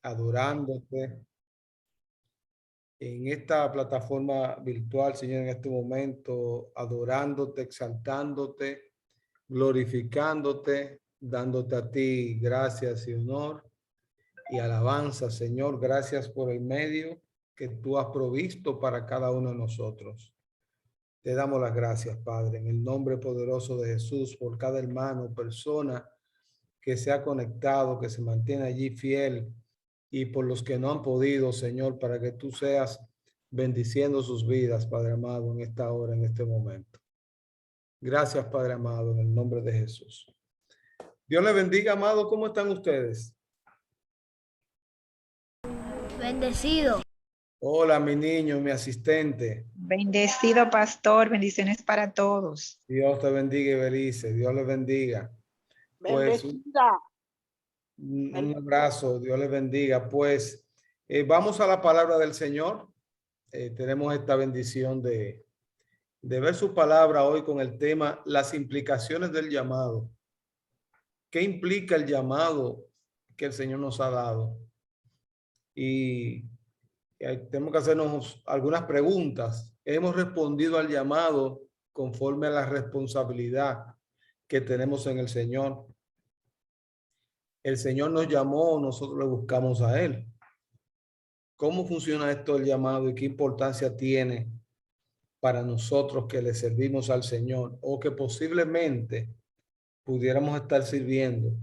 adorándote en esta plataforma virtual, Señor, en este momento, adorándote, exaltándote, glorificándote, dándote a ti gracias y honor y alabanza, Señor. Gracias por el medio que tú has provisto para cada uno de nosotros. Te damos las gracias, Padre, en el nombre poderoso de Jesús, por cada hermano, persona que se ha conectado, que se mantiene allí fiel, y por los que no han podido, Señor, para que tú seas bendiciendo sus vidas, Padre amado, en esta hora, en este momento. Gracias, Padre amado, en el nombre de Jesús. Dios le bendiga, amado. ¿Cómo están ustedes? Bendecido. Hola, mi niño, mi asistente. Bendecido pastor, bendiciones para todos. Dios te bendiga y bendice. Dios le bendiga. Pues Bendecida. un abrazo, Dios le bendiga. Pues vamos a la palabra del Señor. Tenemos esta bendición de ver su palabra hoy con el tema las implicaciones del llamado. ¿Qué implica el llamado que el Señor nos ha dado? Y tenemos que hacernos algunas preguntas. ¿Hemos respondido al llamado conforme a la responsabilidad que tenemos en el Señor? El Señor nos llamó, nosotros le buscamos a Él. ¿Cómo funciona esto del llamado y qué importancia tiene para nosotros que le servimos al Señor o que posiblemente pudiéramos estar sirviendo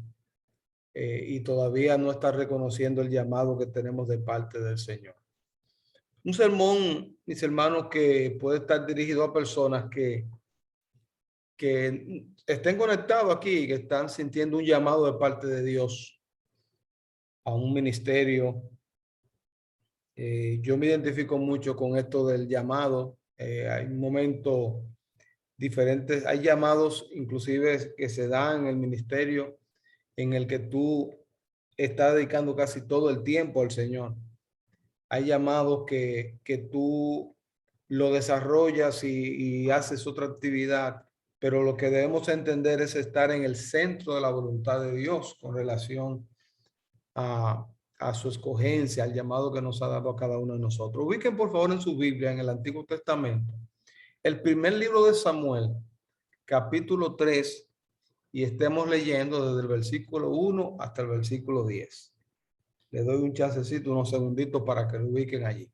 y todavía no estar reconociendo el llamado que tenemos de parte del Señor? Un sermón, mis hermanos, que puede estar dirigido a personas que estén conectados aquí, que están sintiendo un llamado de parte de Dios a un ministerio. Yo me identifico mucho con esto del llamado. Hay momentos diferentes, hay llamados inclusive que se dan en el ministerio en el que tú estás dedicando casi todo el tiempo al Señor. Hay llamados que tú lo desarrollas y haces otra actividad, pero lo que debemos entender es estar en el centro de la voluntad de Dios con relación a su escogencia, al llamado que nos ha dado a cada uno de nosotros. Ubiquen por favor en su Biblia, en el Antiguo Testamento, el primer libro de Samuel, capítulo 3, y estemos leyendo desde el versículo 1 hasta el versículo 10. Le doy un chancecito, unos segunditos para que lo ubiquen allí.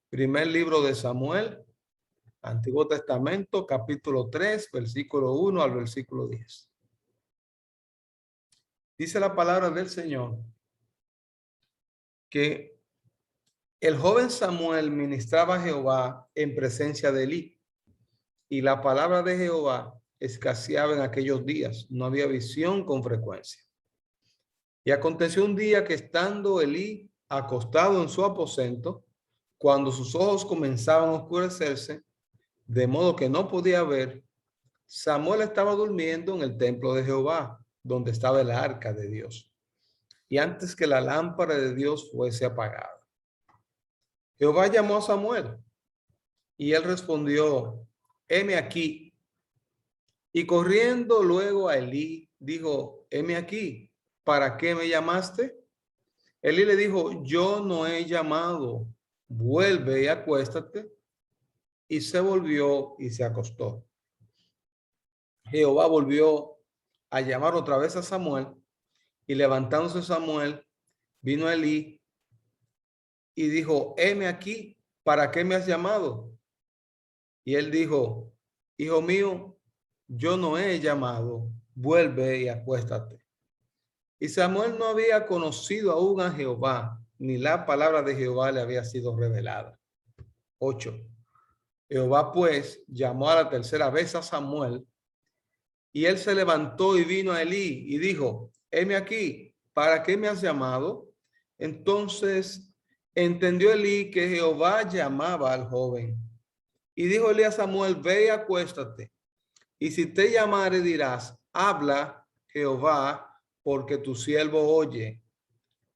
Primer libro de Samuel, Antiguo Testamento, capítulo 3, versículo 1 al versículo 10. Dice la palabra del Señor que el joven Samuel ministraba a Jehová en presencia de Elí, y la palabra de Jehová escaseaba en aquellos días, no había visión con frecuencia. Y aconteció un día que estando Elí acostado en su aposento, cuando sus ojos comenzaban a oscurecerse, de modo que no podía ver, Samuel estaba durmiendo en el templo de Jehová, donde estaba el arca de Dios, y antes que la lámpara de Dios fuese apagada. Jehová llamó a Samuel, y él respondió: heme aquí. Y corriendo luego a Elí, dijo: heme aquí, ¿para qué me llamaste? Elí le dijo: yo no he llamado, vuelve y acuéstate. Y se volvió y se acostó. Jehová volvió a llamar otra vez a Samuel, y levantándose Samuel, vino a Elí y dijo: heme aquí, ¿para qué me has llamado? Y él dijo: hijo mío, yo no he llamado, vuelve y acuéstate. Y Samuel no había conocido aún a Jehová, ni la palabra de Jehová le había sido revelada. 8. Jehová pues llamó a la tercera vez a Samuel, y él se levantó y vino a Elí y dijo: heme aquí, ¿para qué me has llamado? Entonces entendió Elí que Jehová llamaba al joven. Y dijo Elí a Samuel: ve y acuéstate, y si te llamare dirás: habla Jehová, porque tu siervo oye.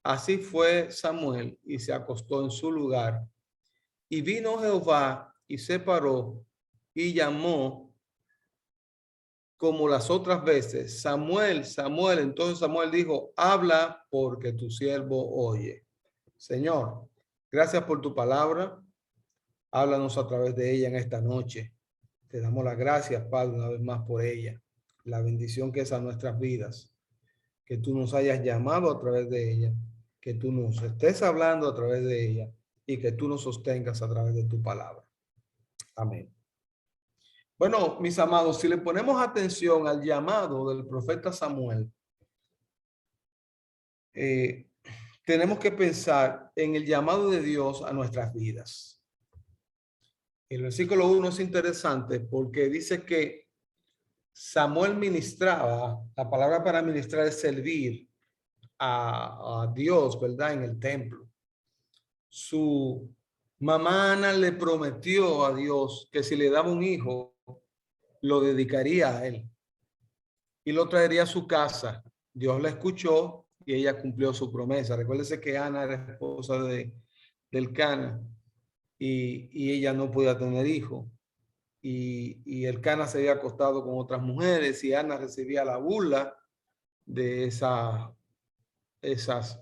Así fue Samuel, y se acostó en su lugar. Y vino Jehová y se paró y llamó como las otras veces: Samuel, Samuel. Entonces Samuel dijo: habla, porque tu siervo oye. Señor, gracias por tu palabra. Háblanos a través de ella en esta noche. Te damos las gracias, Padre, una vez más por ella. La bendición que es a nuestras vidas. Que tú nos hayas llamado a través de ella. Que tú nos estés hablando a través de ella. Y que tú nos sostengas a través de tu palabra. Amén. Bueno, mis amados, si le ponemos atención al llamado del profeta Samuel, tenemos que pensar en el llamado de Dios a nuestras vidas. El versículo 1 es interesante porque dice que Samuel ministraba, la palabra para ministrar es servir a Dios, ¿verdad? En el templo. Su mamá Ana le prometió a Dios que si le daba un hijo, lo dedicaría a él y lo traería a su casa. Dios la escuchó y ella cumplió su promesa. Recuérdese que Ana era esposa del Cana y ella no podía tener hijo. Y el Cana se había acostado con otras mujeres y Ana recibía la burla de esas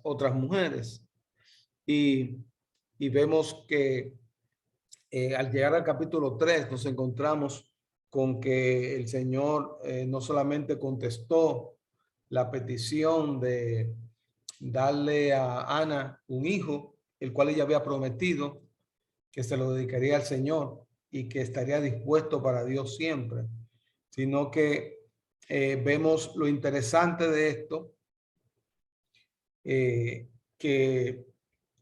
otras mujeres. Y vemos que al llegar al capítulo 3 nos encontramos con que el Señor no solamente contestó la petición de darle a Ana un hijo, el cual ella había prometido que se lo dedicaría al Señor y que estaría dispuesto para Dios siempre, sino que vemos lo interesante de esto, que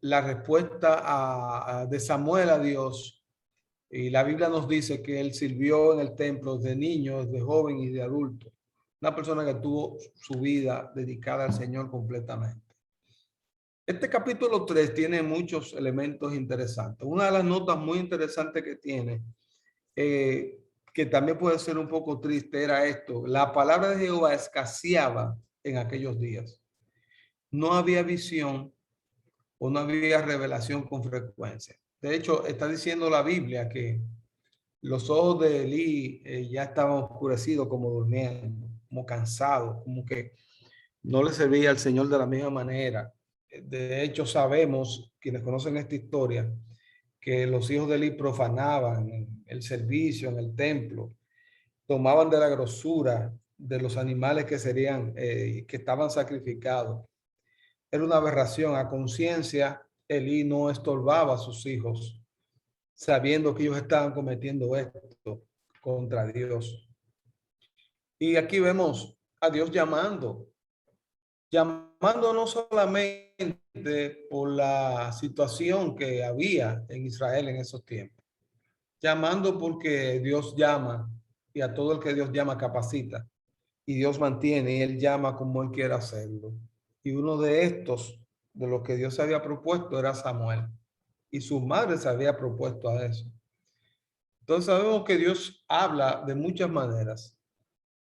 la respuesta de Samuel a Dios, y la Biblia nos dice que él sirvió en el templo de niños, de joven y de adulto, una persona que tuvo su vida dedicada al Señor completamente. Este capítulo 3 tiene muchos elementos interesantes. Una de las notas muy interesantes que tiene, que también puede ser un poco triste, era esto: la palabra de Jehová escaseaba en aquellos días. No había visión o no había revelación con frecuencia. De hecho, está diciendo la Biblia que los ojos de Elí ya estaban oscurecidos, como durmiendo, como cansados, como que no le servía al Señor de la misma manera. De hecho, sabemos, quienes conocen esta historia, que los hijos de Eli profanaban el servicio en el templo, tomaban de la grosura de los animales que serían, que estaban sacrificados. Era una aberración. A conciencia, Eli no estorbaba a sus hijos, sabiendo que ellos estaban cometiendo esto contra Dios. Y aquí vemos a Dios llamando no solamente por la situación que había en Israel en esos tiempos, llamando porque Dios llama y a todo el que Dios llama capacita y Dios mantiene y Él llama como Él quiere hacerlo. Y uno de estos, de los que Dios había propuesto, era Samuel, y su madre se había propuesto a eso. Entonces sabemos que Dios habla de muchas maneras.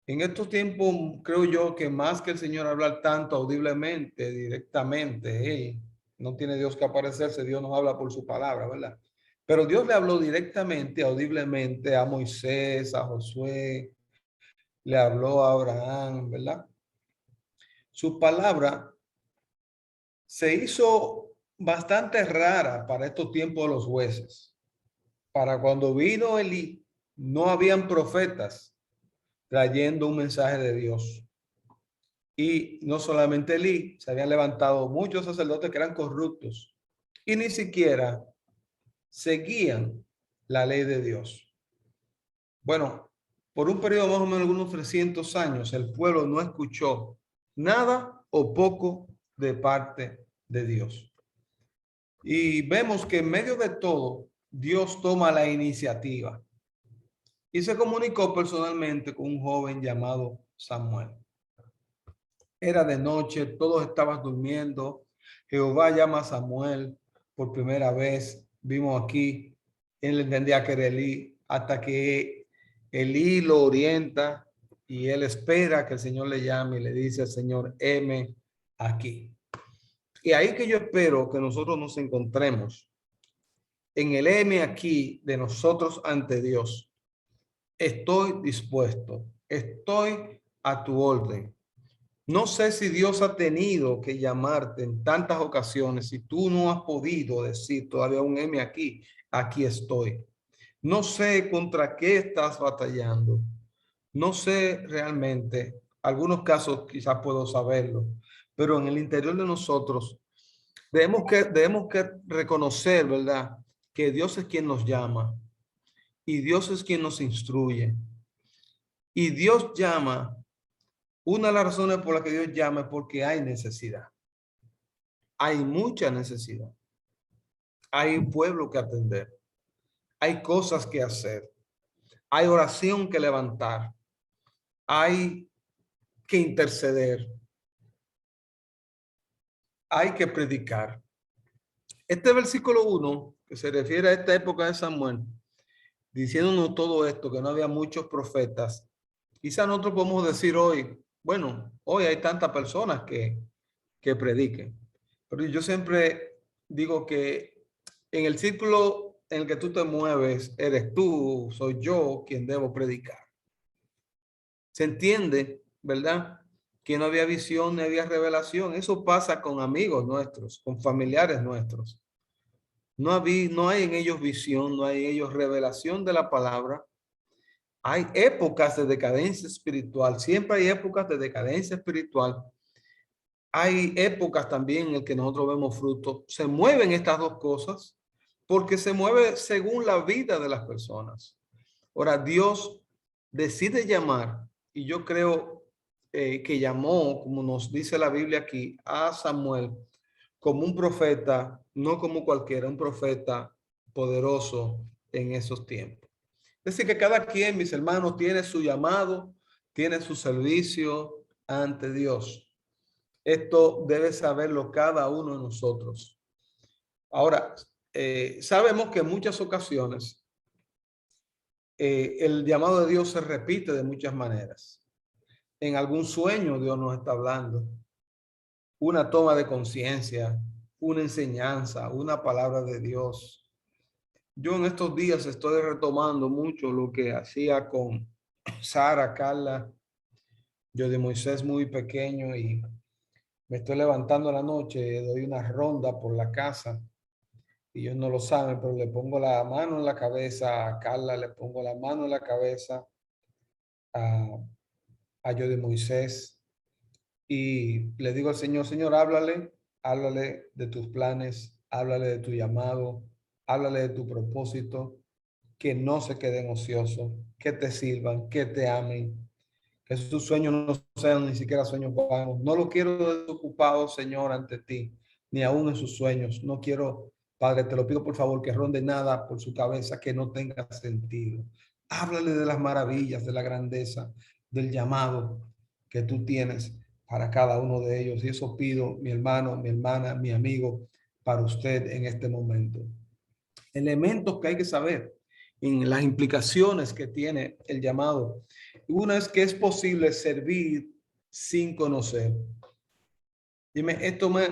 En estos tiempos creo yo que más que el Señor hablar tanto audiblemente, directamente, no tiene Dios que aparecerse, Dios nos habla por su palabra, ¿verdad? Pero Dios le habló directamente, audiblemente a Moisés, a Josué, le habló a Abraham, ¿verdad? Su palabra se hizo bastante rara para estos tiempos de los jueces. Para cuando vino Elí, no habían profetas trayendo un mensaje de Dios. Y no solamente Elí, se habían levantado muchos sacerdotes que eran corruptos y ni siquiera seguían la ley de Dios. Bueno, por un periodo más o menos de unos 300 años, el pueblo no escuchó nada o poco de parte de Dios. Y vemos que en medio de todo, Dios toma la iniciativa y se comunicó personalmente con un joven llamado Samuel. Era de noche, todos estaban durmiendo. Jehová llama a Samuel por primera vez. Vimos aquí, él entendía que era Elí, hasta que Elí lo orienta y él espera que el Señor le llame y le dice al Señor, heme aquí. Y ahí que yo espero que nosotros nos encontremos, en el heme aquí de nosotros ante Dios. Estoy dispuesto, estoy a tu orden. No sé si Dios ha tenido que llamarte en tantas ocasiones y tú no has podido decir todavía un M aquí, aquí estoy. No sé contra qué estás batallando. No sé realmente, algunos casos quizás puedo saberlo, pero en el interior de nosotros debemos que reconocer, ¿verdad? Que Dios es quien nos llama y Dios es quien nos instruye. Y Dios llama, una de las razones por las que Dios llama es porque hay necesidad. Hay mucha necesidad. Hay un pueblo que atender. Hay cosas que hacer. Hay oración que levantar. Hay que interceder. Hay que predicar. Este versículo 1, que se refiere a esta época de Samuel, diciéndonos todo esto, que no había muchos profetas, quizá nosotros podemos decir hoy, bueno, hoy hay tantas personas que prediquen, pero yo siempre digo que en el círculo en el que tú te mueves, eres tú, soy yo quien debo predicar. Se entiende, ¿verdad? Que no había visión, ni había revelación. Eso pasa con amigos nuestros, con familiares nuestros. No hay en ellos visión, no hay en ellos revelación de la palabra. Hay épocas de decadencia espiritual, siempre hay épocas de decadencia espiritual. Hay épocas también en las que nosotros vemos fruto. Se mueven estas dos cosas porque se mueve según la vida de las personas. Ahora, Dios decide llamar, y yo creo que llamó, como nos dice la Biblia aquí, a Samuel como un profeta, no como cualquiera, un profeta poderoso en esos tiempos. Es decir, que cada quien, mis hermanos, tiene su llamado, tiene su servicio ante Dios. Esto debe saberlo cada uno de nosotros. Ahora, sabemos que en muchas ocasiones el llamado de Dios se repite de muchas maneras. En algún sueño Dios nos está hablando, una toma de conciencia, una enseñanza, una palabra de Dios. Yo en estos días estoy retomando mucho lo que hacía con Sara, Carla, yo de Moisés muy pequeño y me estoy levantando en la noche, doy una ronda por la casa y ellos no lo saben, pero le pongo la mano en la cabeza a Carla, le pongo la mano en la cabeza a, yo de Moisés y le digo al Señor, Señor, háblale de tus planes, háblale de tu llamado, háblale de tu propósito, que no se queden ociosos, que te sirvan, que te amen, que sus sueños no sean ni siquiera sueños vanos. No lo quiero desocupado, Señor, ante ti, ni aún en sus sueños. No quiero, Padre, te lo pido por favor, que ronde nada por su cabeza que no tenga sentido. Háblale de las maravillas, de la grandeza, del llamado que tú tienes para cada uno de ellos. Y eso pido, mi hermano, mi hermana, mi amigo, para usted en este momento. Elementos que hay que saber en las implicaciones que tiene el llamado. Una es que es posible servir sin conocer. Dime, esto me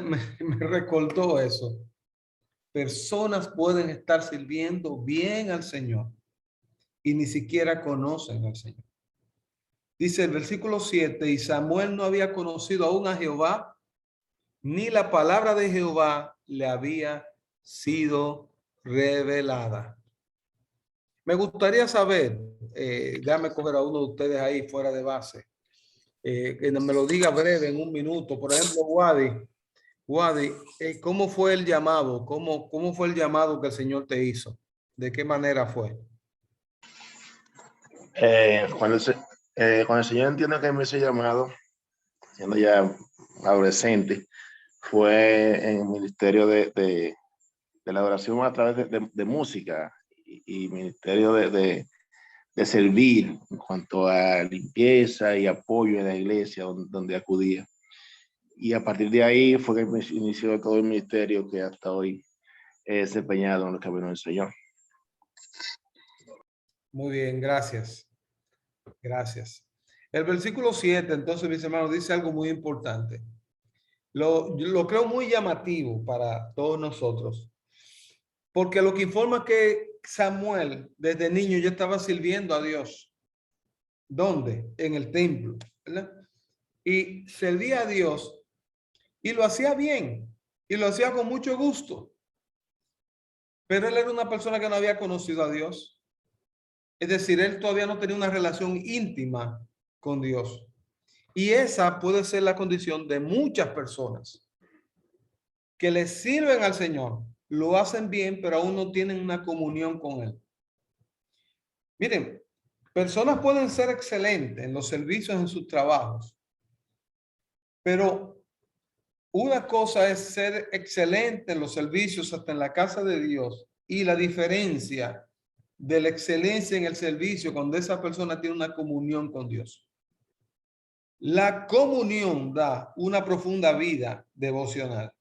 recordó eso. Personas pueden estar sirviendo bien al Señor y ni siquiera conocen al Señor. Dice el versículo 7, y Samuel no había conocido aún a Jehová, ni la palabra de Jehová le había sido revelada. Me gustaría saber, déjame coger a uno de ustedes ahí fuera de base, que me lo diga breve en un minuto. Por ejemplo, Wadi, ¿cómo fue el llamado? ¿Cómo fue el llamado que el Señor te hizo? ¿De qué manera fue? Cuando el Señor entiende que me hizo llamado, siendo ya adolescente, fue en el ministerio de la adoración a través de música y ministerio de servir en cuanto a limpieza y apoyo en la iglesia donde acudía. Y a partir de ahí fue que me inició todo el ministerio que hasta hoy he desempeñado en los caminos del Señor. Muy bien, gracias. Gracias. El versículo 7, entonces, mis hermanos, dice algo muy importante. Lo creo muy llamativo para todos nosotros, porque lo que informa que Samuel desde niño ya estaba sirviendo a Dios. ¿Dónde? En el templo, ¿verdad? y servía a Dios y lo hacía bien y lo hacía con mucho gusto. Pero él era una persona que no había conocido a Dios. Es decir, él todavía no tenía una relación íntima con Dios. Y esa puede ser la condición de muchas personas que le sirven al Señor, lo hacen bien, pero aún no tienen una comunión con Él. Miren, personas pueden ser excelentes en los servicios, en sus trabajos, pero una cosa es ser excelente en los servicios hasta en la casa de Dios y la diferencia de la excelencia en el servicio cuando esa persona tiene una comunión con Dios. La comunión da una profunda vida devocional.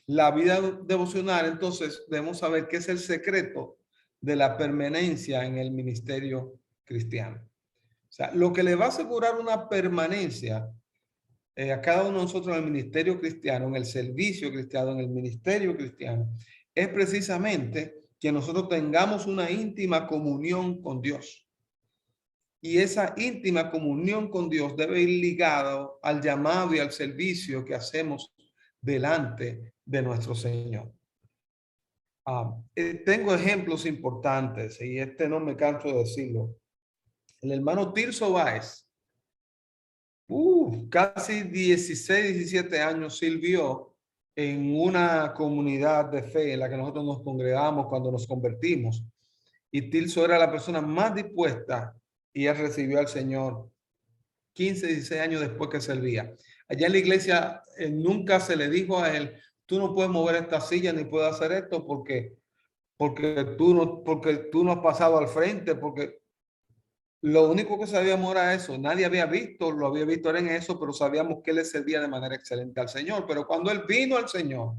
La vida devocional, entonces, debemos saber qué es el secreto de la permanencia en el ministerio cristiano. O sea, lo que le va a asegurar una permanencia a cada uno de nosotros en el ministerio cristiano, en el servicio cristiano, en el ministerio cristiano, es precisamente que nosotros tengamos una íntima comunión con Dios. Y esa íntima comunión con Dios debe ir ligado al llamado y al servicio que hacemos delante de nuestro Señor. Tengo ejemplos importantes y no me canso de decirlo. El hermano Tirso Báez, casi 16, 17 años sirvió en una comunidad de fe en la que nosotros nos congregamos cuando nos convertimos. Y Tirso era la persona más dispuesta y él recibió al Señor 15, 16 años después que servía. Allá en la iglesia nunca se le dijo a él, tú no puedes mover esta silla ni puedes hacer esto porque tú no has pasado al frente, porque lo único que sabíamos era eso. Nadie había visto, lo había visto era en eso, pero sabíamos que él le servía de manera excelente al Señor. Pero cuando él vino al Señor,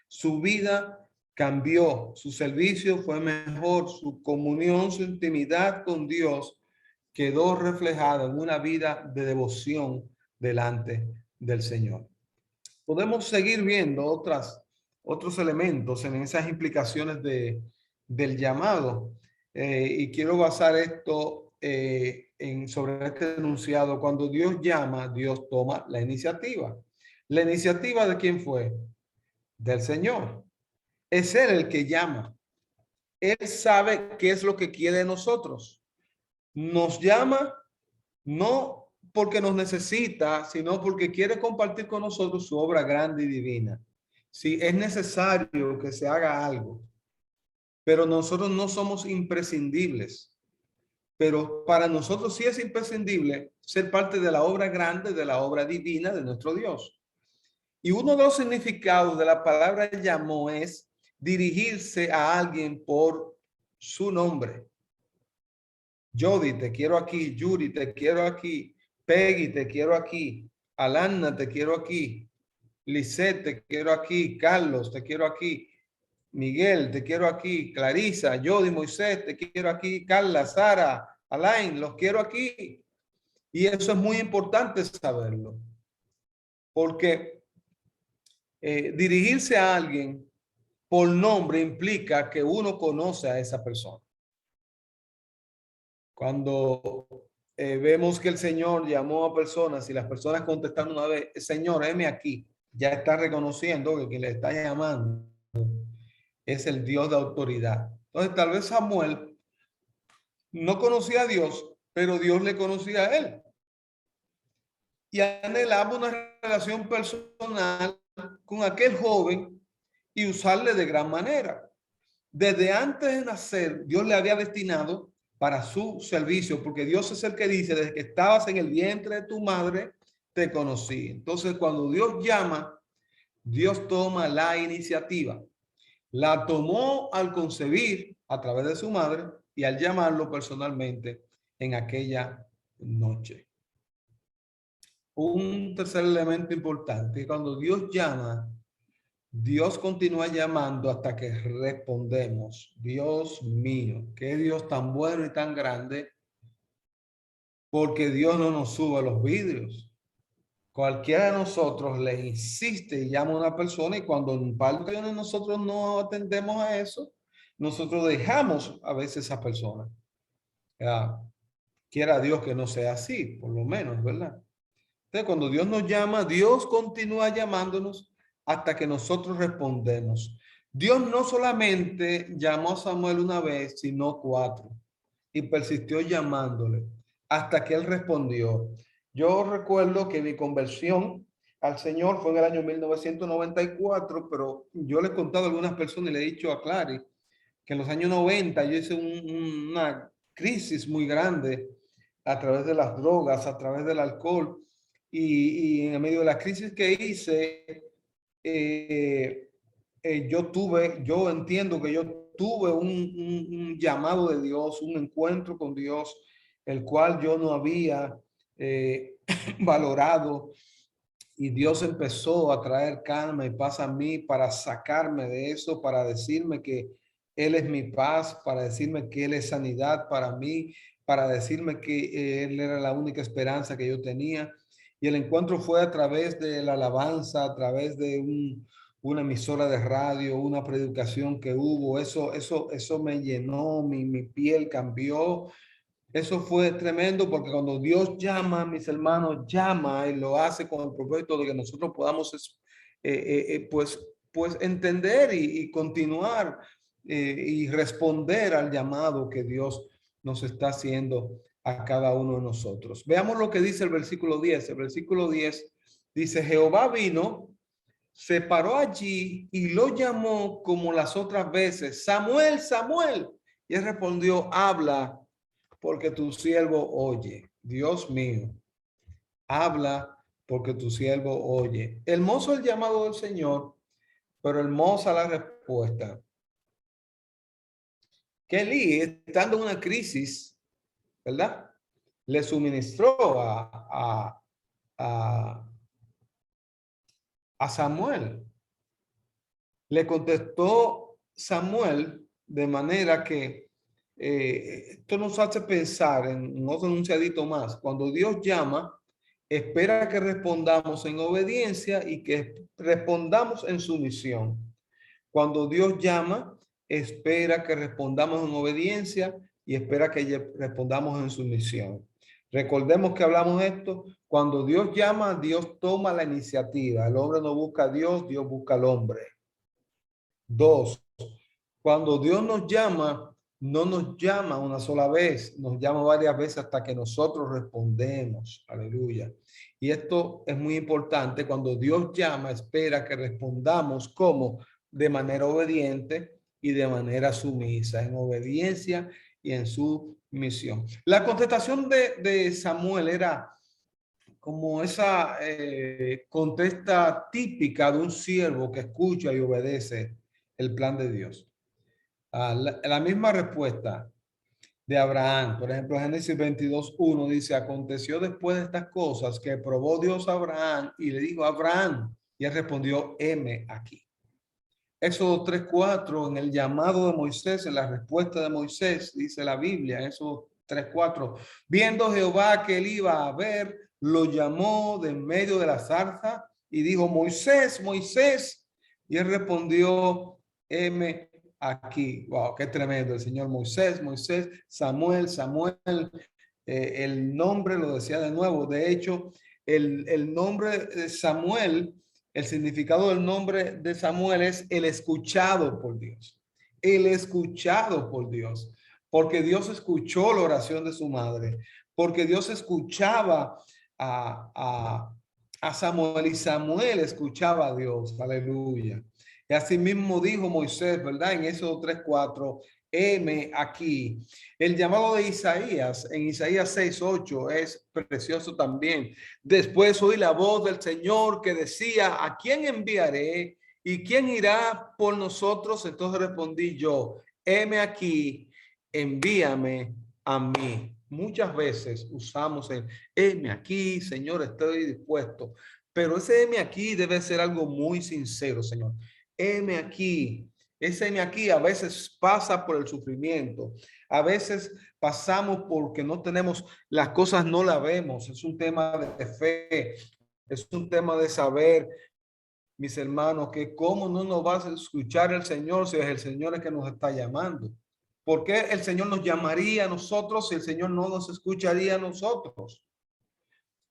su vida cambió, su servicio fue mejor, su comunión, su intimidad con Dios quedó reflejada en una vida de devoción delante del Señor. Podemos seguir viendo otros elementos en esas implicaciones del llamado. Y quiero basar esto sobre este enunciado. Cuando Dios llama, Dios toma la iniciativa. ¿La iniciativa de quién fue? Del Señor. Es Él el que llama. Él sabe qué es lo que quiere de nosotros. Nos llama no porque nos necesita, sino porque quiere compartir con nosotros su obra grande y divina. Sí, es necesario que se haga algo, pero nosotros no somos imprescindibles. Pero para nosotros sí es imprescindible ser parte de la obra grande, de la obra divina de nuestro Dios. Y uno de los significados de la palabra llamó es dirigirse a alguien por su nombre. Jody, te quiero aquí. Yuri, te quiero aquí. Peggy, te quiero aquí. Alana, te quiero aquí. Lisette, te quiero aquí. Carlos, te quiero aquí. Miguel, te quiero aquí. Clarisa, Jody, Moisés, te quiero aquí. Carla, Sara, Alain, los quiero aquí. Y eso es muy importante saberlo. Porque dirigirse a alguien por nombre implica que uno conoce a esa persona. Cuando vemos que el Señor llamó a personas y las personas contestaron una vez, Señor, heme aquí, ya está reconociendo que quien le está llamando es el Dios de autoridad. Entonces, tal vez Samuel no conocía a Dios, pero Dios le conocía a él. Y anhelaba una relación personal con aquel joven y usarle de gran manera. Desde antes de nacer, Dios le había destinado para su servicio, porque Dios es el que dice, desde que estabas en el vientre de tu madre, te conocí. Entonces, cuando Dios llama, Dios toma la iniciativa. La tomó al concebir a través de su madre y al llamarlo personalmente en aquella noche. Un tercer elemento importante, cuando Dios llama, Dios continúa llamando hasta que respondemos. Dios mío, qué Dios tan bueno y tan grande, porque Dios no nos sube los vidrios. Cualquiera de nosotros le insiste y llama a una persona y cuando un par de ocasiones nosotros no atendemos a eso, nosotros dejamos a veces a esa persona. Quiera Dios que no sea así, por lo menos, ¿verdad? Entonces, cuando Dios nos llama, Dios continúa llamándonos hasta que nosotros respondemos. Dios no solamente llamó a Samuel una vez, sino 4, y persistió llamándole hasta que él respondió. Yo recuerdo que mi conversión al Señor fue en el año 1994, pero yo le he contado a algunas personas y le he dicho a Clary que en los años 90 yo hice una crisis muy grande a través de las drogas, a través del alcohol, y en medio de la crisis que hice, yo entiendo que yo tuve un llamado de Dios, un encuentro con Dios, el cual yo no había valorado, y Dios empezó a traer calma y paz a mí para sacarme de eso, para decirme que Él es mi paz, para decirme que Él es sanidad para mí, para decirme que Él era la única esperanza que yo tenía. Y el encuentro fue a través de la alabanza, a través de una emisora de radio, una predicación que hubo. Eso me llenó, mi piel cambió. Eso fue tremendo, porque cuando Dios llama, mis hermanos, llama y lo hace con el propósito de que nosotros podamos pues entender y continuar y responder al llamado que Dios nos está haciendo a cada uno de nosotros. Veamos lo que dice el versículo 10. El versículo 10 dice: Jehová vino, se paró allí y lo llamó como las otras veces: Samuel, Samuel. Y él respondió: habla, porque tu siervo oye. Dios mío, habla, porque tu siervo oye. Hermoso el llamado del Señor, pero hermosa la respuesta. Que Elí, estando en una crisis, ¿verdad?, le suministró a Samuel. Le contestó Samuel de manera que esto nos hace pensar en otro enunciadito más. Cuando Dios llama, espera que respondamos en obediencia y que respondamos en sumisión. Cuando Dios llama, espera que respondamos en obediencia y espera que respondamos en sumisión. Recordemos que hablamos de esto. Cuando Dios llama, Dios toma la iniciativa. El hombre no busca a Dios, Dios busca al hombre. 2. Cuando Dios nos llama, no nos llama una sola vez, nos llama varias veces hasta que nosotros respondemos. Aleluya. Y esto es muy importante. Cuando Dios llama, espera que respondamos como de manera obediente y de manera sumisa, en obediencia y en sumisión. La contestación de Samuel era como esa contesta típica de un siervo que escucha y obedece el plan de Dios. La misma respuesta de Abraham, por ejemplo, Génesis 22:1 dice: aconteció después de estas cosas que probó Dios a Abraham y le dijo: Abraham, y él respondió: heme aquí. Éxodo 3:4, en el llamado de Moisés, en la respuesta de Moisés, dice la Biblia, Éxodo 3:4, viendo Jehová que él iba a ver, lo llamó de en medio de la zarza y dijo: Moisés, Moisés, y él respondió: heme aquí. Wow, qué tremendo. El Señor: Moisés, Moisés, Samuel, Samuel. El nombre lo decía de nuevo. De hecho, el nombre de Samuel, el significado del nombre de Samuel es el escuchado por Dios. El escuchado por Dios. Porque Dios escuchó la oración de su madre. Porque Dios escuchaba a Samuel y Samuel escuchaba a Dios. Aleluya. Y así mismo dijo Moisés, ¿verdad? En Éxodo 3:4, heme aquí. El llamado de Isaías, en Isaías 6:8, es precioso también. Después oí la voz del Señor que decía: ¿a quién enviaré? ¿Y quién irá por nosotros? Entonces respondí yo: heme aquí, envíame a mí. Muchas veces usamos el heme aquí, Señor, estoy dispuesto. Pero ese heme aquí debe ser algo muy sincero, Señor. Heme aquí. Ese heme aquí a veces pasa por el sufrimiento. A veces pasamos porque no tenemos, las cosas no las vemos. Es un tema de fe. Es un tema de saber, mis hermanos, que cómo no nos va a escuchar el Señor si es el Señor el que nos está llamando. ¿Por qué el Señor nos llamaría a nosotros si el Señor no nos escucharía a nosotros?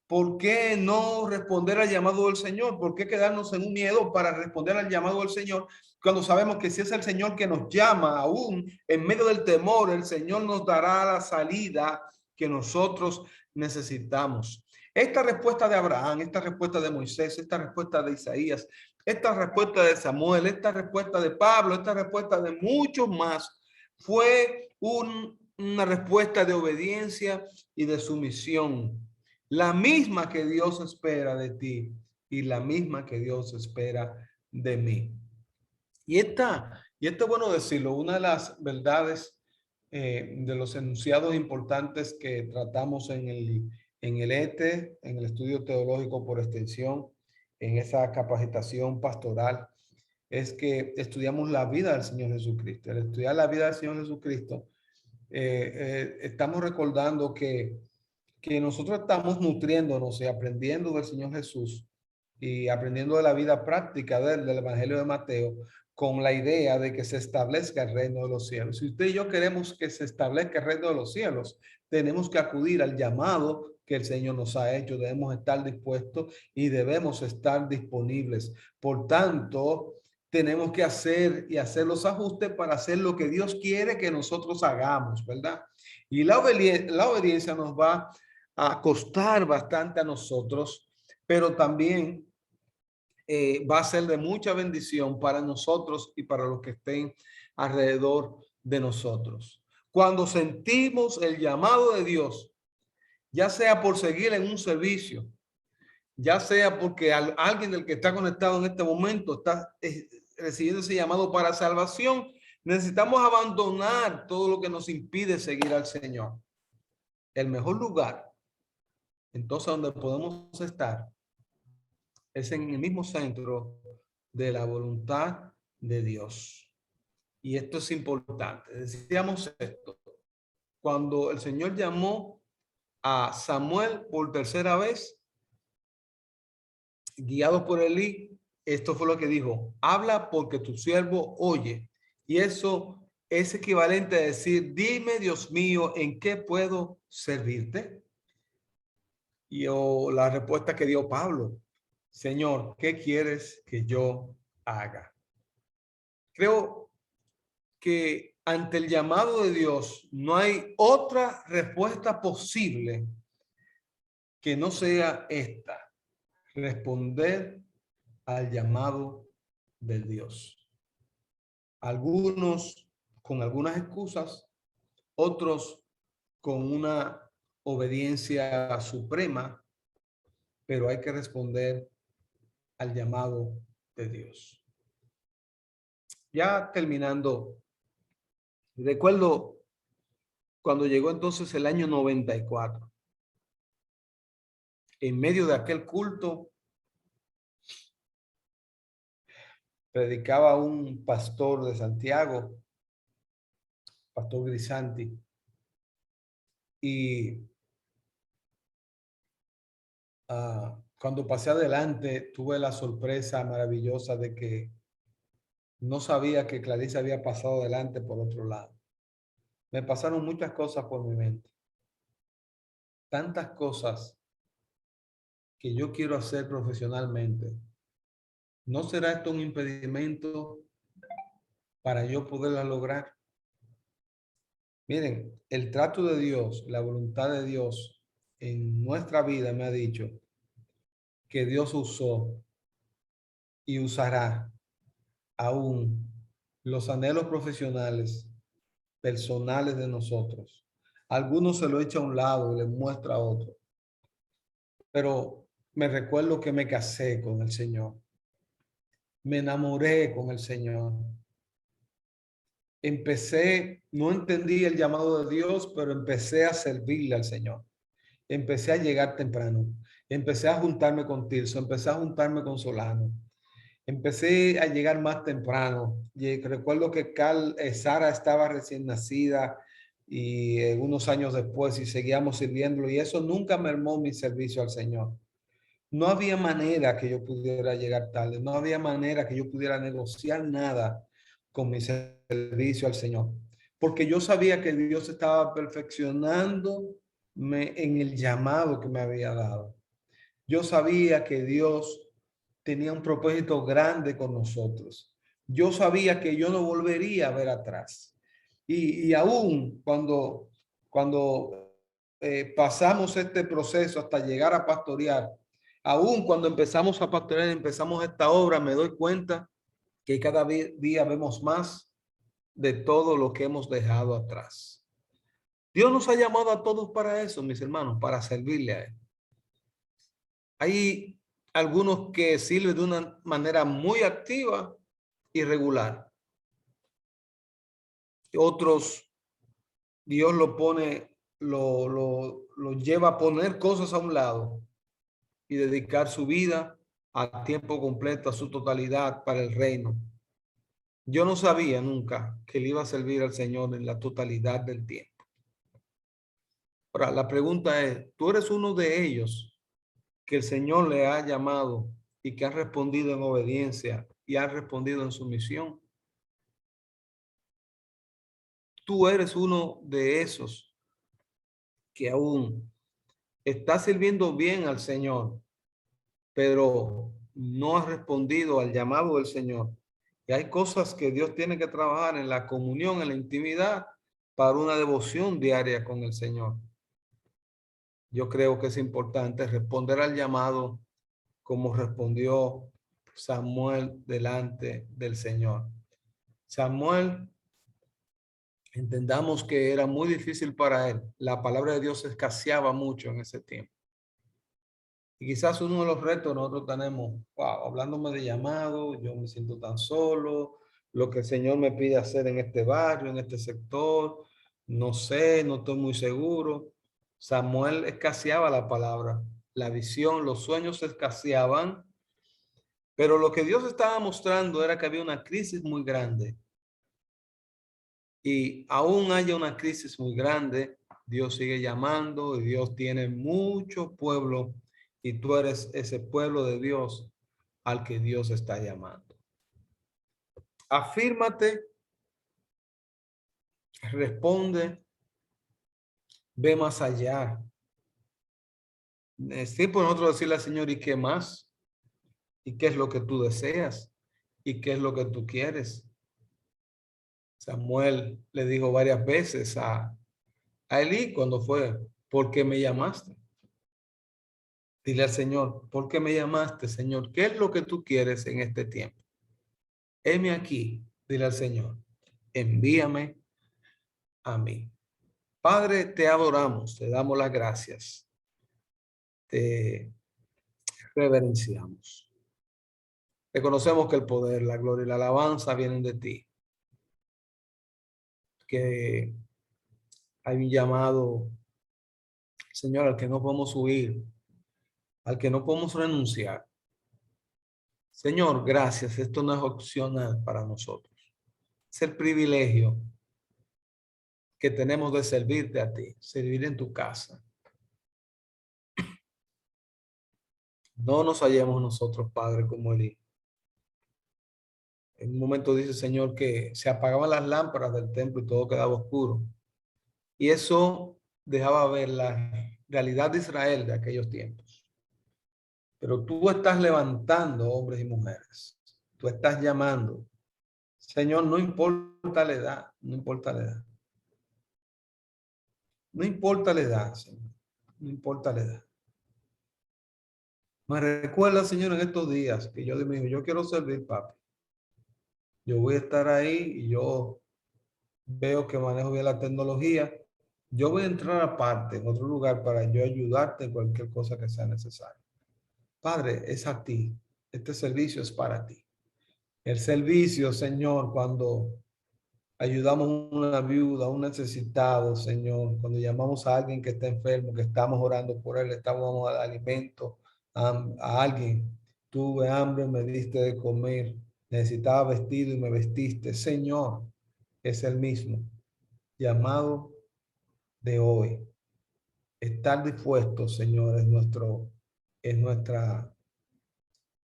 ¿Por qué no responder al llamado del Señor? ¿Por qué quedarnos en un miedo para responder al llamado del Señor cuando sabemos que si es el Señor que nos llama, aún en medio del temor, el Señor nos dará la salida que nosotros necesitamos? Esta respuesta de Abraham, esta respuesta de Moisés, esta respuesta de Isaías, esta respuesta de Samuel, esta respuesta de Pablo, esta respuesta de muchos más, fue una respuesta de obediencia y de sumisión. La misma que Dios espera de ti y la misma que Dios espera de mí. Y esto es bueno decirlo, una de las verdades de los enunciados importantes que tratamos en el ETE, en el estudio teológico por extensión, en esa capacitación pastoral, es que estudiamos la vida del Señor Jesucristo. Al estudiar la vida del Señor Jesucristo, estamos recordando que nosotros estamos nutriéndonos y aprendiendo del Señor Jesús y aprendiendo de la vida práctica del Evangelio de Mateo con la idea de que se establezca el reino de los cielos. Si usted y yo queremos que se establezca el reino de los cielos, tenemos que acudir al llamado que el Señor nos ha hecho. Debemos estar dispuestos y debemos estar disponibles. Por tanto, tenemos que hacer los ajustes para hacer lo que Dios quiere que nosotros hagamos, ¿verdad? Y la obediencia nos va a costar bastante a nosotros, pero también va a ser de mucha bendición para nosotros y para los que estén alrededor de nosotros. Cuando sentimos el llamado de Dios, ya sea por seguir en un servicio, ya sea porque alguien del que está conectado en este momento está recibiendo ese llamado para salvación, necesitamos abandonar todo lo que nos impide seguir al Señor. El mejor lugar, entonces, donde podemos estar es en el mismo centro de la voluntad de Dios. Y esto es importante. Decíamos esto. Cuando el Señor llamó a Samuel por tercera vez, guiado por Elí, esto fue lo que dijo: habla porque tu siervo oye. Y eso es equivalente a decir: dime, Dios mío, ¿en qué puedo servirte? Y la respuesta que dio Pablo: Señor, ¿qué quieres que yo haga? Creo que ante el llamado de Dios no hay otra respuesta posible que no sea esta: responder al llamado del Dios. Algunos con algunas excusas, otros con una obediencia suprema, pero hay que responder al llamado de Dios. Ya terminando, recuerdo cuando llegó entonces el año 94, en medio de aquel culto, predicaba un pastor de Santiago, Pastor Grisanti, y cuando pasé adelante tuve la sorpresa maravillosa de que no sabía que Clarice había pasado adelante por otro lado. Me pasaron muchas cosas por mi mente, tantas cosas que yo quiero hacer profesionalmente. ¿No será esto un impedimento para yo poderla lograr? Miren, el trato de Dios, la voluntad de Dios en nuestra vida me ha dicho que Dios usó y usará aún los anhelos profesionales, personales de nosotros. Algunos se lo echa a un lado y le muestra a otro. Pero me recuerdo que me casé con el Señor. Me enamoré con el Señor. No entendí el llamado de Dios, pero empecé a servirle al Señor. Empecé a llegar temprano. Empecé a juntarme con Tirso, empecé a juntarme con Solano. Empecé a llegar más temprano. Y recuerdo que Sara estaba recién nacida y unos años después y seguíamos sirviéndolo, y eso nunca mermó mi servicio al Señor. No había manera que yo pudiera llegar tarde, no había manera que yo pudiera negociar nada con mi servicio al Señor, porque yo sabía que Dios estaba perfeccionándome en el llamado que me había dado. Yo sabía que Dios tenía un propósito grande con nosotros. Yo sabía que yo no volvería a ver atrás. Y aún cuando pasamos este proceso hasta llegar a pastorear, aún cuando empezamos a pastorear, empezamos esta obra, me doy cuenta que cada día vemos más de todo lo que hemos dejado atrás. Dios nos ha llamado a todos para eso, mis hermanos, para servirle a Él. Hay algunos que sirven de una manera muy activa y regular. Otros, Dios lo pone, lo lleva a poner cosas a un lado y dedicar su vida a tiempo completo, a su totalidad para el reino. Yo no sabía nunca que le iba a servir al Señor en la totalidad del tiempo. Ahora, la pregunta es, ¿tú eres uno de ellos que el Señor le ha llamado y que ha respondido en obediencia y ha respondido en sumisión? Tú eres uno de esos que aún está sirviendo bien al Señor, pero no ha respondido al llamado del Señor. Y hay cosas que Dios tiene que trabajar en la comunión, en la intimidad, para una devoción diaria con el Señor. Yo creo que es importante responder al llamado como respondió Samuel delante del Señor. Samuel, entendamos que era muy difícil para él. La palabra de Dios escaseaba mucho en ese tiempo. Y quizás uno de los retos nosotros tenemos, wow, hablándome de llamado, yo me siento tan solo, lo que el Señor me pide hacer en este barrio, en este sector, no sé, no estoy muy seguro. Samuel escaseaba la palabra, la visión, los sueños escaseaban, pero lo que Dios estaba mostrando era que había una crisis muy grande. Y aún haya una crisis muy grande, Dios sigue llamando y Dios tiene mucho pueblo y tú eres ese pueblo de Dios al que Dios está llamando. Afírmate, responde, ve más allá. Es tiempo de nosotros decirle al Señor, ¿y qué más? ¿Y qué es lo que tú deseas? ¿Y qué es lo que tú quieres? Samuel le dijo varias veces a Elí cuando fue, ¿por qué me llamaste? Dile al Señor, ¿por qué me llamaste, Señor? ¿Qué es lo que tú quieres en este tiempo? Heme aquí, dile al Señor, envíame a mí. Padre, te adoramos, te damos las gracias, te reverenciamos. Reconocemos que el poder, la gloria y la alabanza vienen de ti, que hay un llamado, Señor, al que no podemos huir, al que no podemos renunciar. Señor, gracias, esto no es opcional para nosotros. Es el privilegio que tenemos de servirte a ti, servir en tu casa. No nos hallemos nosotros, Padre, como Elí. En un momento dice el Señor que se apagaban las lámparas del templo y todo quedaba oscuro. Y eso dejaba ver la realidad de Israel de aquellos tiempos. Pero tú estás levantando hombres y mujeres. Tú estás llamando. Señor, no importa la edad, no importa la edad. No importa la edad, Señor. No importa la edad. Me recuerda, Señor, en estos días que yo dije, yo quiero servir, papi. Yo voy a estar ahí y yo veo que manejo bien la tecnología. Yo voy a entrar aparte en otro lugar para yo ayudarte en cualquier cosa que sea necesaria. Padre, es a ti. Este servicio es para ti. El servicio, Señor, cuando ayudamos a una viuda, a un necesitado, Señor, cuando llamamos a alguien que está enfermo, que estamos orando por él, estamos dando alimento a alguien. Tuve hambre, me diste de comer. Necesitaba vestido y me vestiste. Señor, es el mismo llamado de hoy. Estar dispuesto, Señor,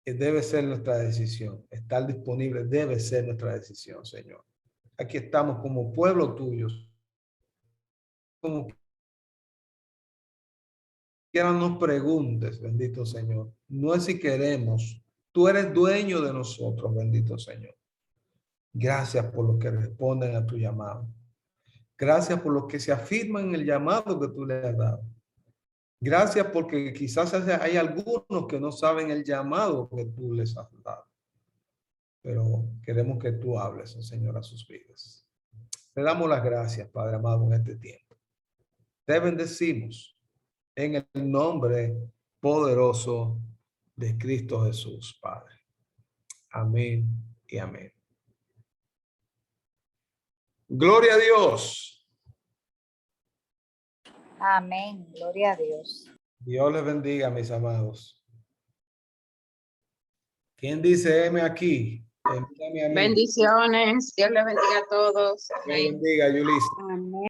debe ser nuestra decisión. Estar disponible debe ser nuestra decisión, Señor. Aquí estamos como pueblo tuyo, como siquiera nos preguntes, bendito Señor. No es si queremos. Tú eres dueño de nosotros, bendito Señor. Gracias por los que responden a tu llamado. Gracias por los que se afirman en el llamado que tú le has dado. Gracias porque quizás hay algunos que no saben el llamado que tú les has dado. Pero queremos que tú hables, Señor, a sus vidas. Te damos las gracias, Padre amado, en este tiempo. Te bendecimos en el nombre poderoso de Cristo Jesús, Padre. Amén y amén. Gloria a Dios. Amén. Gloria a Dios. Dios les bendiga, mis amados. ¿Quién dice M aquí? Envíame a mí. Bendiciones. Dios les bendiga a todos. Dios bendiga, Yulisa. Amén.